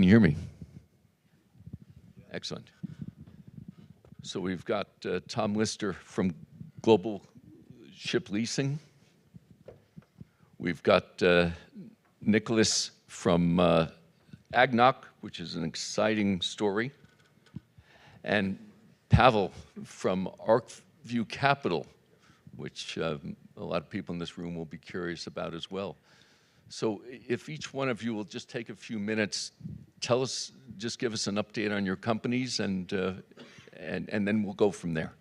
Can you hear me? Excellent. So we've got Tom Lister from Global Ship Leasing. We've got Nicholas from ADNOC, which is an exciting story, and Pavel from ArcView Capital, which a lot of people in this room will be curious about as well. So if each one of you will just take a few minutes, tell us, just give us an update on your companies, and then we'll go from there.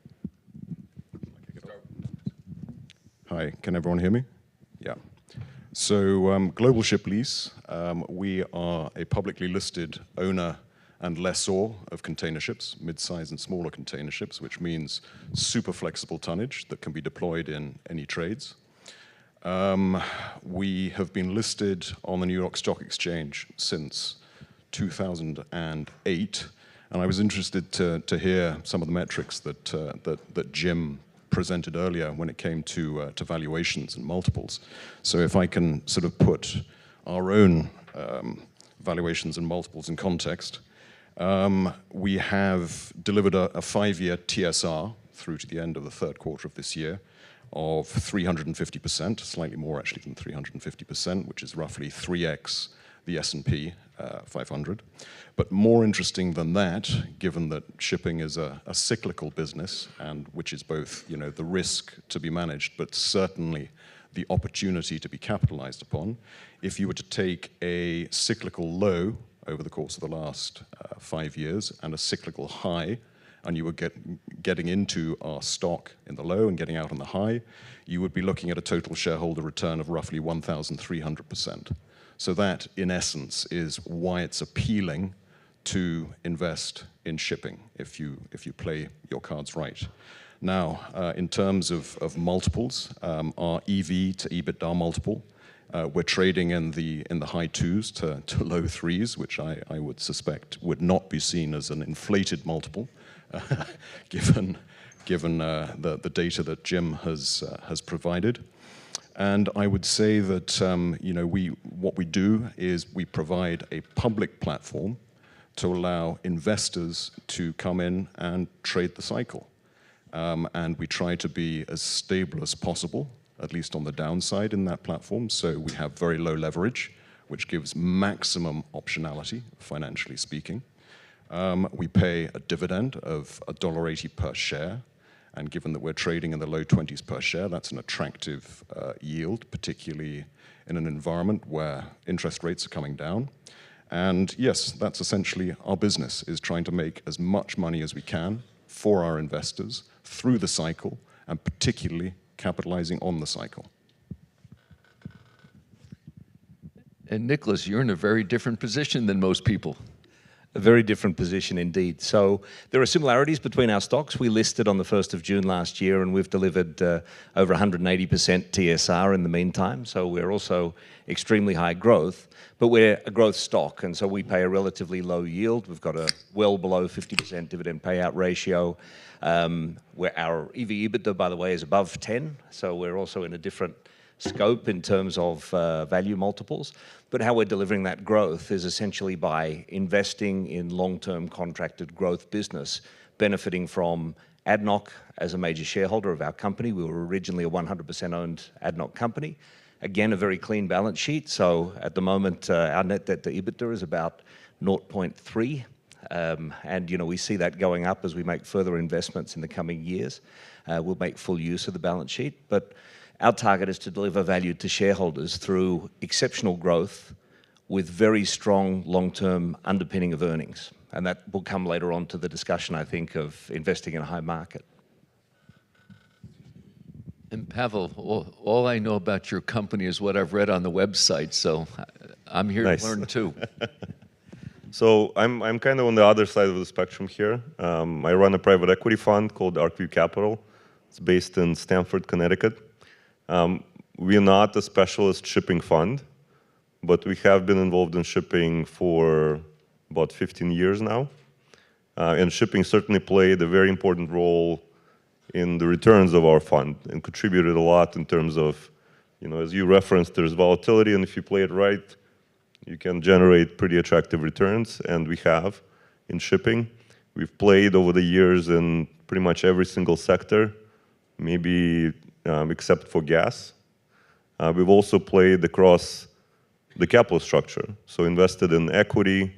Hi, can everyone hear me? Yeah. So Global Ship Lease, we are a publicly listed owner and lessor of container ships, mid-size and smaller container ships, which means super flexible tonnage that can be deployed in any trades. We have been listed on the New York Stock Exchange since 2008, and I was interested to hear some of the metrics that Jim presented earlier when it came to valuations and multiples. So if I can sort of put our own valuations and multiples in context, we have delivered a 5-year TSR through to the end of the third quarter of this year of 350%, slightly more actually than 350%, which is roughly 3x the S&P 500. But more interesting than that, given that shipping is a cyclical business, and which is both, the risk to be managed, but certainly the opportunity to be capitalized upon. If you were to take a cyclical low over the course of the last 5 years and a cyclical high, and you were getting into our stock in the low and getting out on the high, you would be looking at a total shareholder return of roughly 1,300%. So that, in essence, is why it's appealing to invest in shipping if you play your cards right. Now, in terms of multiples, our EV to EBITDA multiple, we're trading in the high 2s to low 3s, which I would suspect would not be seen as an inflated multiple, given the data that Jim has provided. And I would say that what we do is we provide a public platform to allow investors to come in and trade the cycle. And we try to be as stable as possible, at least on the downside in that platform. So we have very low leverage, which gives maximum optionality, financially speaking. We pay a dividend of $1.80 per share. And given that we're trading in the low 20s per share, that's an attractive yield, particularly in an environment where interest rates are coming down. And yes, that's essentially our business, is trying to make as much money as we can for our investors through the cycle, and particularly capitalizing on the cycle. And Nicholas, you're in a very different position than most people. A very different position indeed. So there are similarities between our stocks. We listed on the 1st of June last year, and we've delivered over 180% TSR in the meantime. So we're also extremely high growth, but we're a growth stock, and so we pay a relatively low yield. We've got a well below 50% dividend payout ratio. Where our EV/EBITDA, by the way, is above 10, so we're also in a different scope in terms of value multiples. But how we're delivering that growth is essentially by investing in long-term contracted growth business, benefiting from ADNOC as a major shareholder of our company. We were originally a 100% owned ADNOC company. Again, a very clean balance sheet. So at the moment, our net debt to EBITDA is about 0.3. And we see that going up as we make further investments in the coming years. We'll make full use of the balance sheet. But our target is to deliver value to shareholders through exceptional growth with very strong long-term underpinning of earnings. And that will come later on to the discussion, I think, of investing in a high market. And Pavel, all I know about your company is what I've read on the website, so I'm here to learn too. So I'm kind of on the other side of the spectrum here. I run a private equity fund called ArcView Capital. It's based in Stamford, Connecticut. We're not a specialist shipping fund, but we have been involved in shipping for about 15 years now. And shipping certainly played a very important role in the returns of our fund and contributed a lot in terms of, as you referenced, there's volatility, and if you play it right, you can generate pretty attractive returns, and we have in shipping. We've played over the years in pretty much every single sector, maybe except for gas. We've also played across the capital structure, so invested in equity,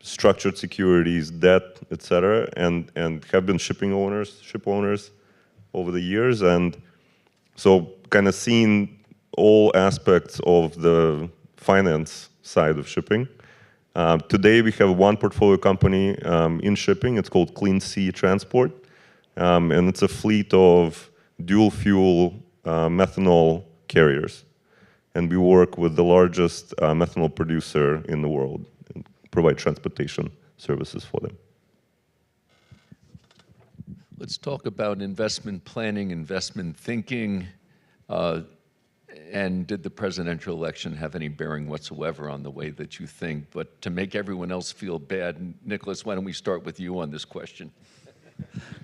structured securities, debt, etc., and have been ship owners over the years, and so kind of seen all aspects of the finance side of shipping. Today we have one portfolio company in shipping. It's called Clean Sea Transport, and it's a fleet of dual fuel methanol carriers. And we work with the largest methanol producer in the world and provide transportation services for them. Let's talk about investment planning, investment thinking, and did the presidential election have any bearing whatsoever on the way that you think? But to make everyone else feel bad, Nicholas, why don't we start with you on this question?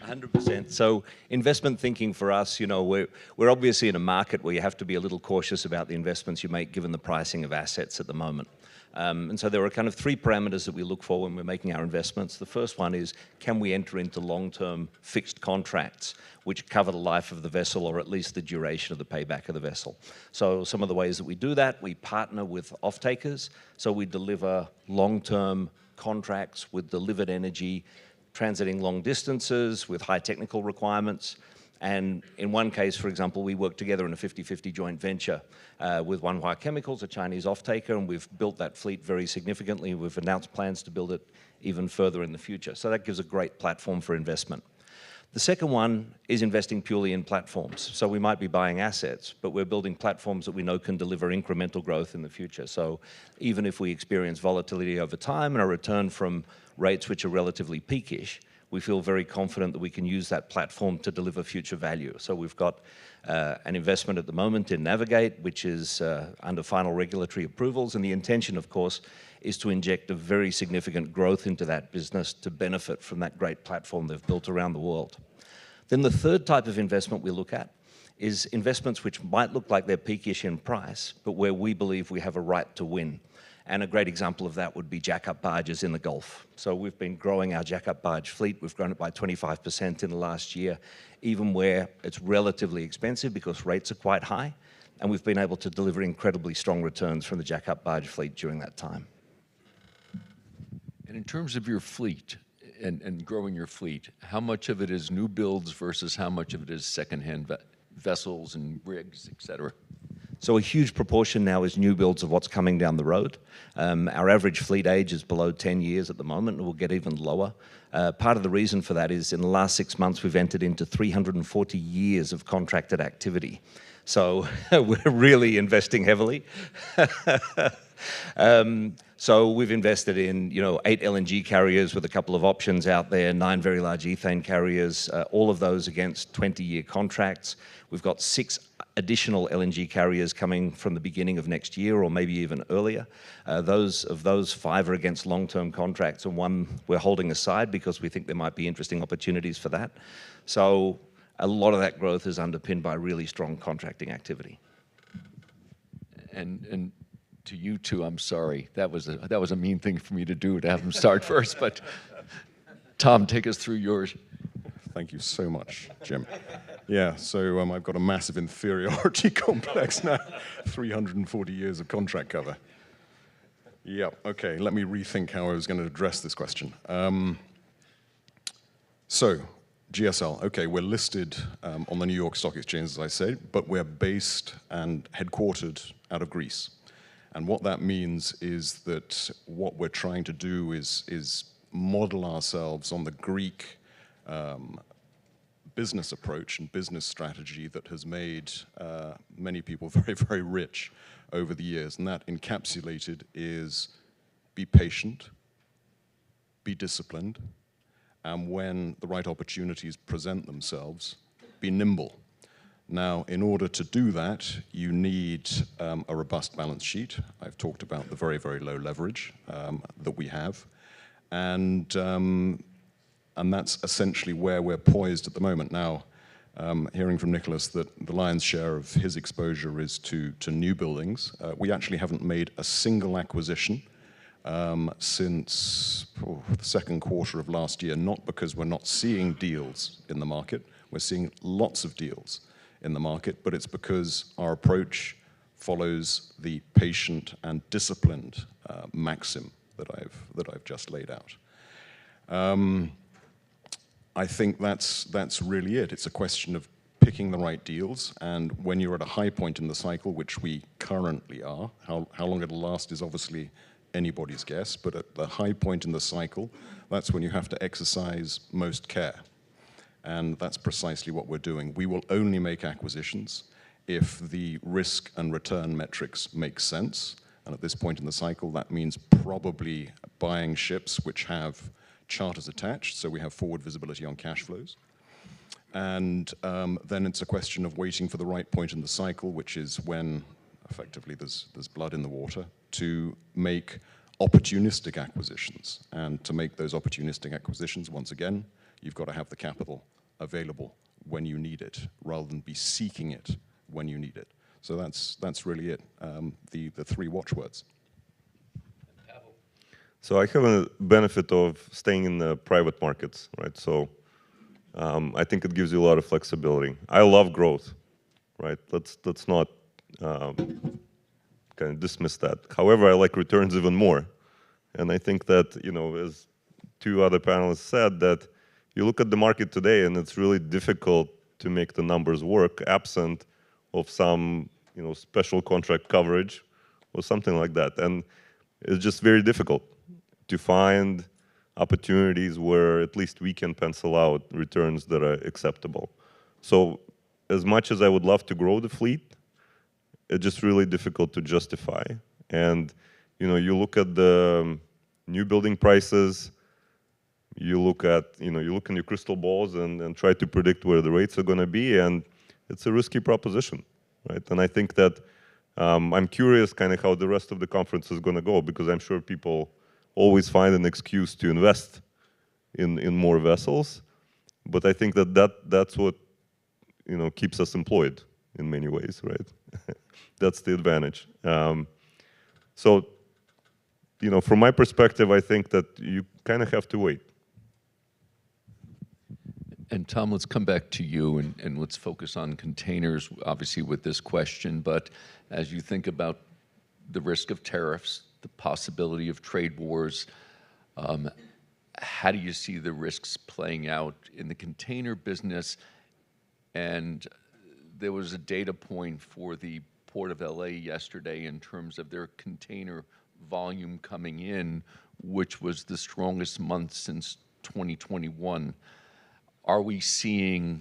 100%. So investment thinking for us, we're obviously in a market where you have to be a little cautious about the investments you make given the pricing of assets at the moment. And so there are kind of three parameters that we look for when we're making our investments. The first one is, can we enter into long-term fixed contracts which cover the life of the vessel or at least the duration of the payback of the vessel? So some of the ways that we do that, we partner with off-takers. So we deliver long-term contracts with delivered energy, transiting long distances with high technical requirements. And in one case, for example, we worked together in a 50-50 joint venture with Wanhua Chemicals, a Chinese off-taker, and we've built that fleet very significantly. We've announced plans to build it even further in the future. So that gives a great platform for investment. The second one is investing purely in platforms. So we might be buying assets, but we're building platforms that we know can deliver incremental growth in the future. So even if we experience volatility over time and a return from rates which are relatively peakish, we feel very confident that we can use that platform to deliver future value. So we've got an investment at the moment in Navigate, which is under final regulatory approvals. And the intention, of course, is to inject a very significant growth into that business to benefit from that great platform they've built around the world. Then the third type of investment we look at is investments which might look like they're peakish in price, but where we believe we have a right to win. And a great example of that would be jack-up barges in the Gulf. So we've been growing our jack-up barge fleet. We've grown it by 25% in the last year, even where it's relatively expensive because rates are quite high. And we've been able to deliver incredibly strong returns from the jack-up barge fleet during that time. And in terms of your fleet and growing your fleet, how much of it is new builds versus how much of it is secondhand vessels and rigs, et cetera? So a huge proportion now is new builds of what's coming down the road. Our average fleet age is below 10 years at the moment, and will get even lower. Part of the reason for that is in the last 6 months, we've entered into 340 years of contracted activity. So we're really investing heavily. So we've invested in 8 LNG carriers with a couple of options out there, 9 very large ethane carriers, all of those against 20-year contracts. We've got 6 additional LNG carriers coming from the beginning of next year or maybe even earlier. Those 5 are against long-term contracts, and 1 we're holding aside because we think there might be interesting opportunities for that. So a lot of that growth is underpinned by really strong contracting activity. And to you two, I'm sorry. That was a mean thing for me to do, to have them start first. But Tom, take us through yours. Thank you so much, Jim. Yeah, so I've got a massive inferiority complex now. 340 years of contract cover. Yeah, okay, let me rethink how I was going to address this question. So, GSL, okay, we're listed on the New York Stock Exchange, as I said, but we're based and headquartered out of Greece. And what that means is that what we're trying to do is model ourselves on the Greek business approach and business strategy that has made many people very, very rich over the years. And that encapsulated is be patient, be disciplined, and when the right opportunities present themselves, be nimble. Now, in order to do that, you need a robust balance sheet. I've talked about the very, very low leverage that we have. And that's essentially where we're poised at the moment. Now, hearing from Nicholas that the lion's share of his exposure is to new buildings. We actually haven't made a single acquisition since the second quarter of last year, not because we're not seeing deals in the market. We're seeing lots of deals in the market, but it's because our approach follows the patient and disciplined maxim that I've just laid out. I think that's really it. It's a question of picking the right deals, and when you're at a high point in the cycle, which we currently are, how long it'll last is obviously anybody's guess, but at the high point in the cycle, that's when you have to exercise most care. And that's precisely what we're doing. We will only make acquisitions if the risk and return metrics make sense. And at this point in the cycle, that means probably buying ships which have charters attached, so we have forward visibility on cash flows. And then it's a question of waiting for the right point in the cycle, which is when effectively there's blood in the water, to make opportunistic acquisitions. And to make those opportunistic acquisitions, once again, you've got to have the capital available when you need it, rather than be seeking it when you need it. So that's really it, the three watchwords. So I have a benefit of staying in the private markets, right? So I think it gives you a lot of flexibility. I love growth, right? Let's not kind of dismiss that. However, I like returns even more. And I think that, as two other panelists said, that you look at the market today and it's really difficult to make the numbers work absent of some, special contract coverage or something like that. And it's just very difficult to find opportunities where at least we can pencil out returns that are acceptable. So as much as I would love to grow the fleet, it's just really difficult to justify. And you look at the new building prices, you look in your crystal balls and try to predict where the rates are going to be, and it's a risky proposition, right? And I think that I'm curious kind of how the rest of the conference is going to go, because I'm sure people always find an excuse to invest in more vessels. But I think that's what keeps us employed in many ways, right? That's the advantage. So from my perspective, I think that you kind of have to wait. And Tom, let's come back to you and let's focus on containers, obviously with this question, but as you think about the risk of tariffs, the possibility of trade wars, how do you see the risks playing out in the container business? And there was a data point for the Port of LA yesterday in terms of their container volume coming in, which was the strongest month since 2021. Are we seeing,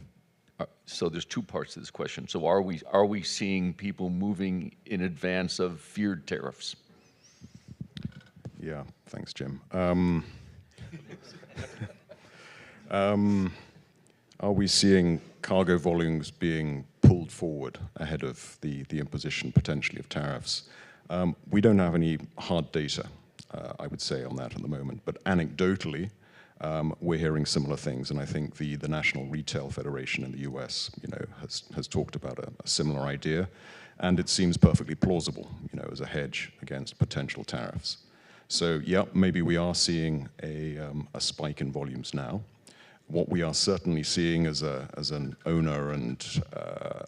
so there's two parts to this question. So are we seeing people moving in advance of feared tariffs? Yeah, thanks, Jim. Are we seeing cargo volumes being pulled forward ahead of the imposition potentially of tariffs? We don't have any hard data, I would say, on that at the moment, but anecdotally, we're hearing similar things, and I think the National Retail Federation in the US, has talked about a similar idea, and it seems perfectly plausible, as a hedge against potential tariffs. So, yeah, maybe we are seeing a spike in volumes now. What we are certainly seeing as an owner and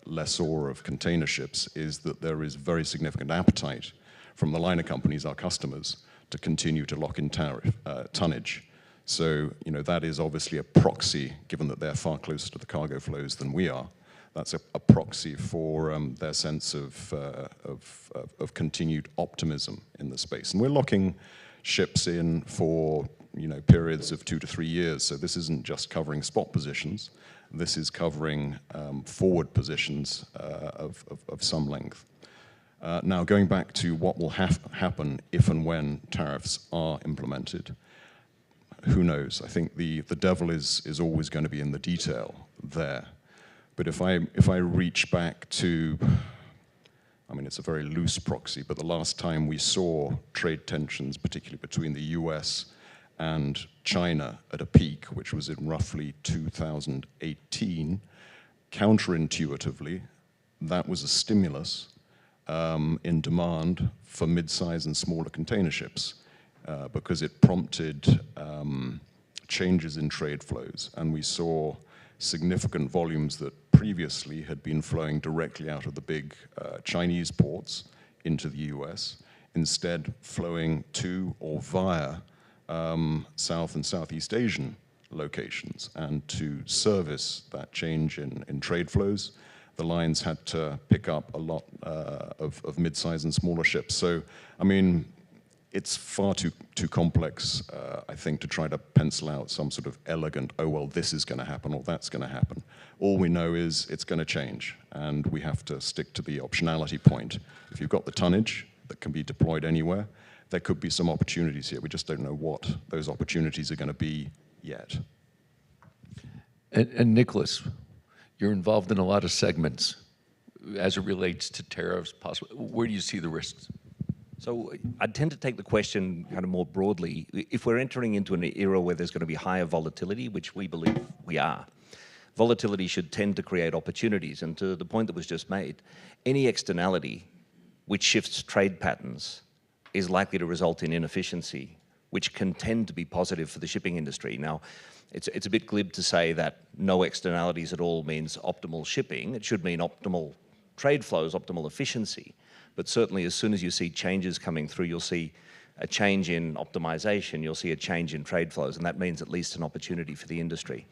lessor of container ships is that there is very significant appetite from the liner companies, our customers, to continue to lock in tonnage. So, that is obviously a proxy, given that they're far closer to the cargo flows than we are. That's a proxy for their sense of continued optimism in the space. And we're locking ships in for periods of 2 to 3 years. So this isn't just covering spot positions. This is covering forward positions of some length. Now, going back to what will happen if and when tariffs are implemented, who knows? I think the devil is always going to be in the detail there. But if I reach back to, it's a very loose proxy, but the last time we saw trade tensions, particularly between the US and China at a peak, which was in roughly 2018, counterintuitively, that was a stimulus in demand for mid-size and smaller container ships because it prompted changes in trade flows. And we saw significant volumes that previously had been flowing directly out of the big Chinese ports into the US, instead flowing to or via South and Southeast Asian locations. And to service that change in trade flows, the lines had to pick up a lot of mid-size and smaller ships. So, I mean, it's far too complex, I think, to try to pencil out some sort of elegant, oh, well, this is going to happen or that's going to happen. All we know is it's going to change, and we have to stick to the optionality point. If you've got the tonnage that can be deployed anywhere, there could be some opportunities here. We just don't know what those opportunities are going to be yet. And Nicholas, you're involved in a lot of segments as it relates to tariffs. Where do you see the risks? So I tend to take the question kind of more broadly. If we're entering into an era where there's going to be higher volatility, which we believe we are, volatility should tend to create opportunities. And to the point that was just made, any externality which shifts trade patterns is likely to result in inefficiency, which can tend to be positive for the shipping industry. Now, it's a bit glib to say that no externalities at all means optimal shipping. It should mean optimal trade flows, optimal efficiency. But certainly as soon as you see changes coming through, you'll see a change in optimization, you'll see a change in trade flows, and that means at least an opportunity for the industry.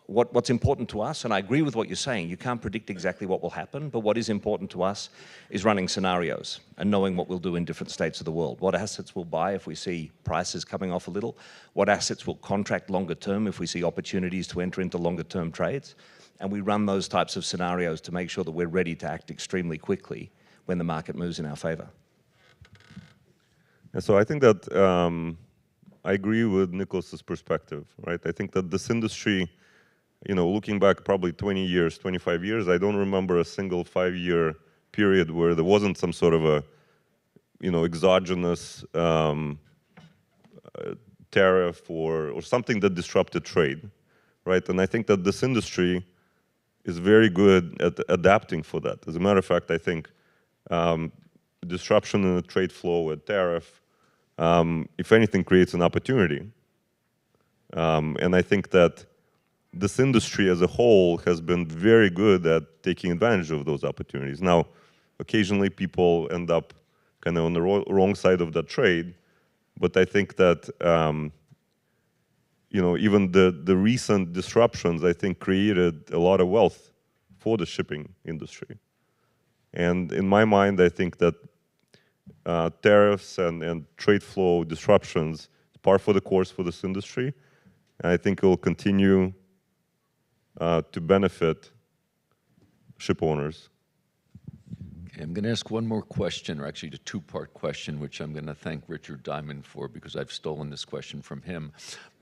What's important to us, and I agree with what you're saying, you can't predict exactly what will happen, but what is important to us is running scenarios and knowing what we'll do in different states of the world. What assets we'll buy if we see prices coming off a little, what assets we'll contract longer term if we see opportunities to enter into longer term trades, and we run those types of scenarios to make sure that we're ready to act extremely quickly when the market moves in our favor. And so I think that I agree with Nicholas's perspective, right? I think that this industry, you know, looking back probably 20 years, 25 years, I don't remember a single 5-year period where there wasn't some sort of a, you know, exogenous tariff or something that disrupted trade, right? And I think that this industry is very good at adapting for that. As a matter of fact, I think disruption in the trade flow with tariff, if anything, creates an opportunity. And I think that this industry as a whole has been very good at taking advantage of those opportunities. Now, occasionally people end up kind of on the wrong side of that trade, but I think that you know, even the recent disruptions, I think, created a lot of wealth for the shipping industry. And in my mind, I think that tariffs and trade flow disruptions is par for the course for this industry. And I think it will continue to benefit ship owners. Okay, I'm going to ask one more question, or actually a two-part question, which I'm going to thank Richard Diamond for because I've stolen this question from him.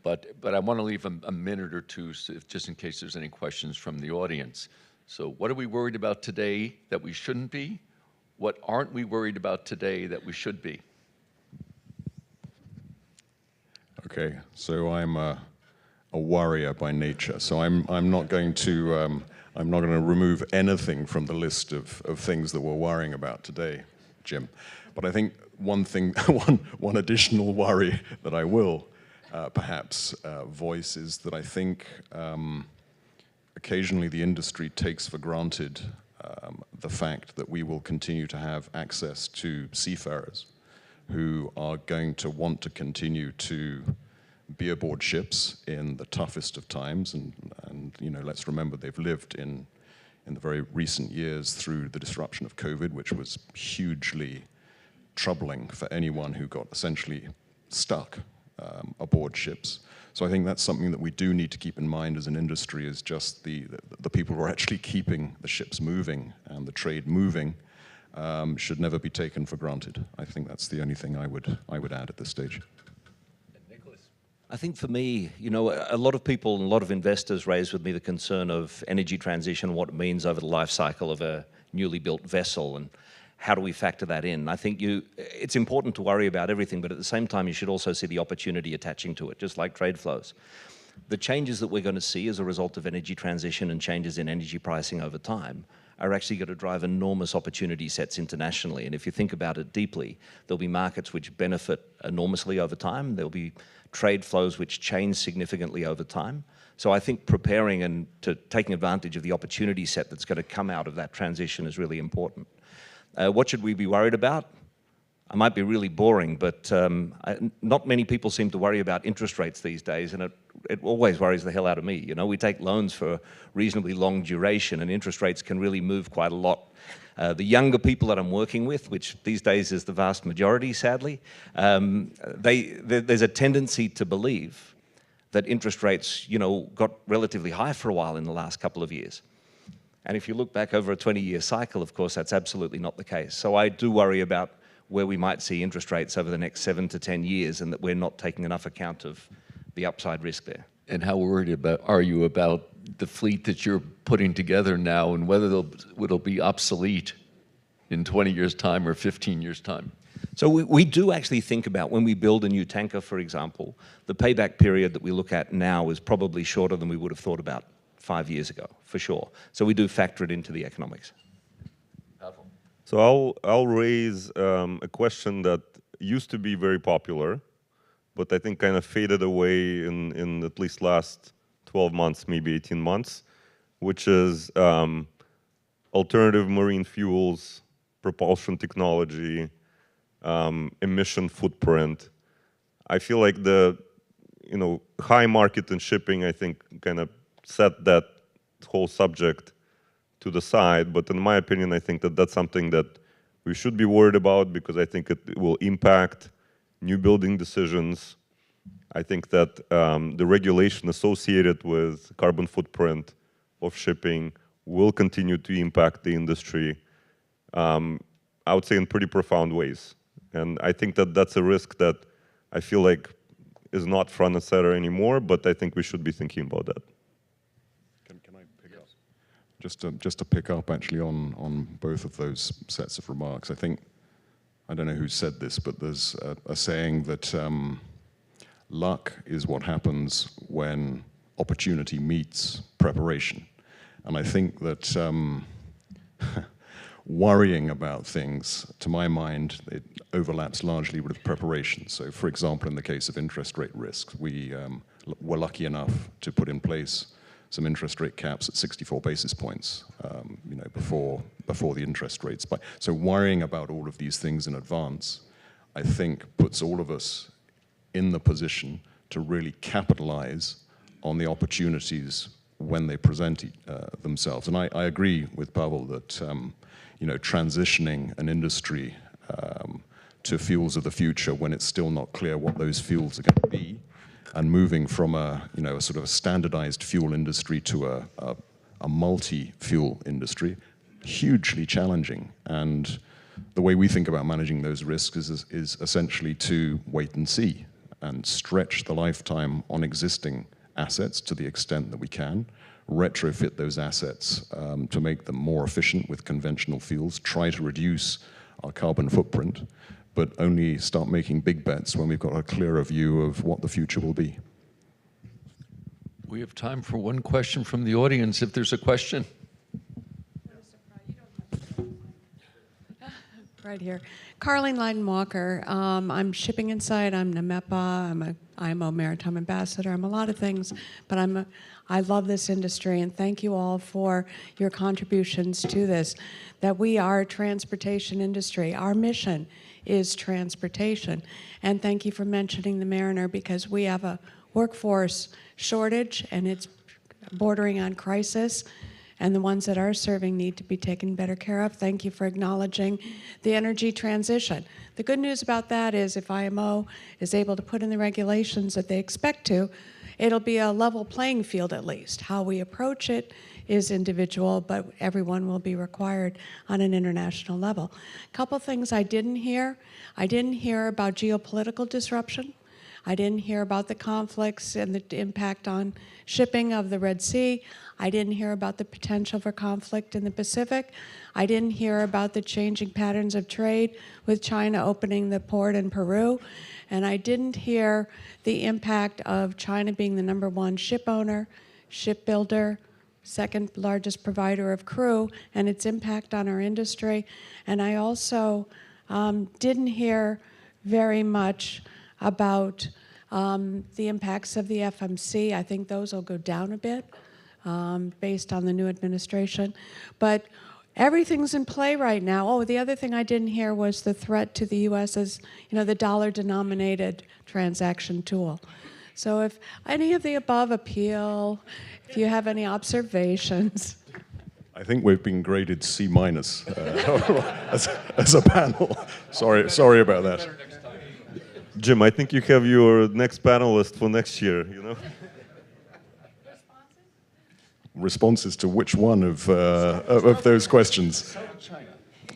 But I want to leave a minute or two just in case there's any questions from the audience. So what are we worried about today that we shouldn't be? What aren't we worried about today that we should be? Okay, so I'm a worrier by nature. So I'm not going to remove anything from the list of things that we're worrying about today, Jim. But I think one thing, one additional worry that I will perhaps voice is that I think occasionally the industry takes for granted the fact that we will continue to have access to seafarers who are going to want to continue to be aboard ships in the toughest of times, and you know, let's remember they've lived in the very recent years through the disruption of COVID, which was hugely troubling for anyone who got essentially stuck aboard ships. So I think that's something that we do need to keep in mind as an industry, is just the people who are actually keeping the ships moving and the trade moving should never be taken for granted. I think that's the only thing I would add at this stage. I think for me, you know, a lot of people and a lot of investors raise with me the concern of energy transition, what it means over the life cycle of a newly built vessel, and how do we factor that in? I think it's important to worry about everything, but at the same time, you should also see the opportunity attaching to it, just like trade flows. the changes that we're going to see as a result of energy transition and changes in energy pricing over time are actually going to drive enormous opportunity sets internationally. And if you think about it deeply, there'll be markets which benefit enormously over time. There'll be trade flows which change significantly over time. So I think preparing and taking advantage of the opportunity set that's going to come out of that transition is really important. What should we be worried about? I might be really boring, but not many people seem to worry about interest rates these days, and it always worries the hell out of me. You know, we take loans for reasonably long duration, and interest rates can really move quite a lot. The younger people that I'm working with, which these days is the vast majority, sadly, there's a tendency to believe that interest rates, you know, got relatively high for a while in the last couple of years. And if you look back over a 20-year cycle, of course, that's absolutely not the case. So I do worry about where we might see interest rates over the next 7 to 10 years, and that we're not taking enough account of the upside risk there. And how worried are you about the fleet that you're putting together now, and whether it'll be obsolete in 20 years' time or 15 years' time? So we do actually think about, when we build a new tanker, for example, the payback period that we look at now is probably shorter than we would have thought about 5 years ago, for sure. So we do factor it into the economics. So I'll raise a question that used to be very popular, but I think kind of faded away in at least last 12 months, maybe 18 months, which is alternative marine fuels, propulsion technology, emission footprint. I feel like the high market in shipping, I think, kind of set that whole subject to the side. But in my opinion, I think that that's something that we should be worried about, because I think it will impact new building decisions. I think that the regulation associated with carbon footprint of shipping will continue to impact the industry, I would say in pretty profound ways. And I think that that's a risk that I feel like is not front and center anymore, but I think we should be thinking about that. Can I pick up? Just to pick up actually on both of those sets of remarks. I think, I don't know who said this, but there's a saying that luck is what happens when opportunity meets preparation. And I think that worrying about things, to my mind, it overlaps largely with preparation. So, for example, in the case of interest rate risks, we were lucky enough to put in place some interest rate caps at 64 basis points, before the interest rates. So worrying about all of these things in advance, I think, puts all of us in the position to really capitalize on the opportunities when they present themselves. And I agree with Pavel that transitioning an industry to fuels of the future when it's still not clear what those fuels are going to be, and moving from a sort of a standardized fuel industry to a multi-fuel industry, hugely challenging. And the way we think about managing those risks is essentially to wait and see and stretch the lifetime on existing assets to the extent that we can, retrofit those assets to make them more efficient with conventional fuels, try to reduce our carbon footprint, but only start making big bets when we've got a clearer view of what the future will be. We have time for one question from the audience, if there's a question. Right here. Carleen Leiden-Walker. I'm Shipping Insight. I'm NAMEPA. I'm a IMO Maritime Ambassador. I'm a lot of things, but I love this industry, and thank you all for your contributions to this. That we are a transportation industry. Our mission is transportation. And thank you for mentioning the mariner, because we have a workforce shortage, and it's bordering on crisis. And the ones that are serving need to be taken better care of. Thank you for acknowledging the energy transition. The good news about that is if IMO is able to put in the regulations that they expect to, it'll be a level playing field at least. How we approach it is individual, but everyone will be required on an international level. A couple things I didn't hear. I didn't hear about geopolitical disruption. I didn't hear about the conflicts and the impact on shipping of the Red Sea. I didn't hear about the potential for conflict in the Pacific. I didn't hear about the changing patterns of trade with China opening the port in Peru. And I didn't hear the impact of China being the #1 ship owner, shipbuilder, second largest provider of crew, and its impact on our industry. And I also didn't hear very much about the impacts of the FMC. I think those will go down a bit based on the new administration. But everything's in play right now. Oh, the other thing I didn't hear was the threat to the U.S. as, the dollar-denominated transaction tool. So if any of the above appeal, if you have any observations. I think we've been graded C- as a panel. Sorry about that. Jim, I think you have your next panelist for next year, Responses to which one of those questions?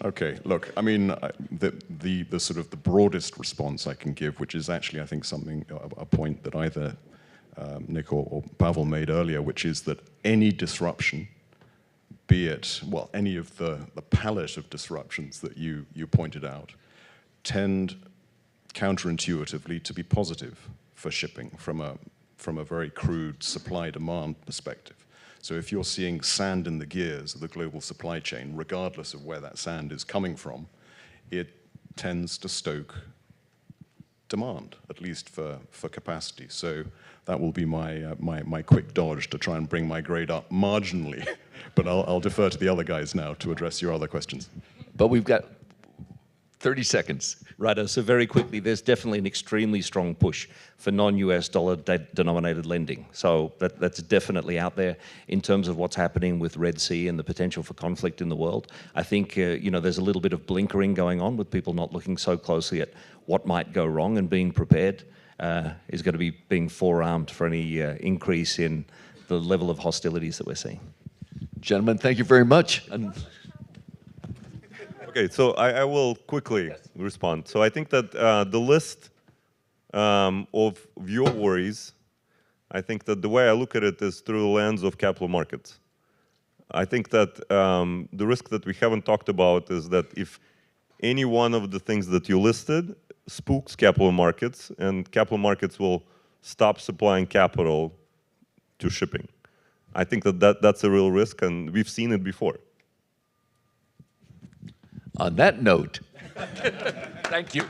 Okay, look, I mean, the sort of the broadest response I can give, which is actually, I think, a point that either Nick or Pavel made earlier, which is that any disruption, be it, well, any of the palette of disruptions that you pointed out, tend counterintuitively to be positive for shipping from a very crude supply-demand perspective. So if you're seeing sand in the gears of the global supply chain, regardless of where that sand is coming from, it tends to stoke demand, at least for capacity. So that will be my quick dodge to try and bring my grade up marginally. But I'll defer to the other guys now to address your other questions. But we've got 30 seconds. Right, so very quickly, there's definitely an extremely strong push for non-US dollar denominated lending. So that's definitely out there in terms of what's happening with Red Sea and the potential for conflict in the world. I think, there's a little bit of blinkering going on with people not looking so closely at what might go wrong, and being prepared is going to be being forearmed for any increase in the level of hostilities that we're seeing. Gentlemen, thank you very much. Okay, so I will quickly respond. So I think that the list of your worries, I think that the way I look at it is through the lens of capital markets. I think that the risk that we haven't talked about is that if any one of the things that you listed spooks capital markets, and capital markets will stop supplying capital to shipping. I think that's a real risk, and we've seen it before. On that note, thank you.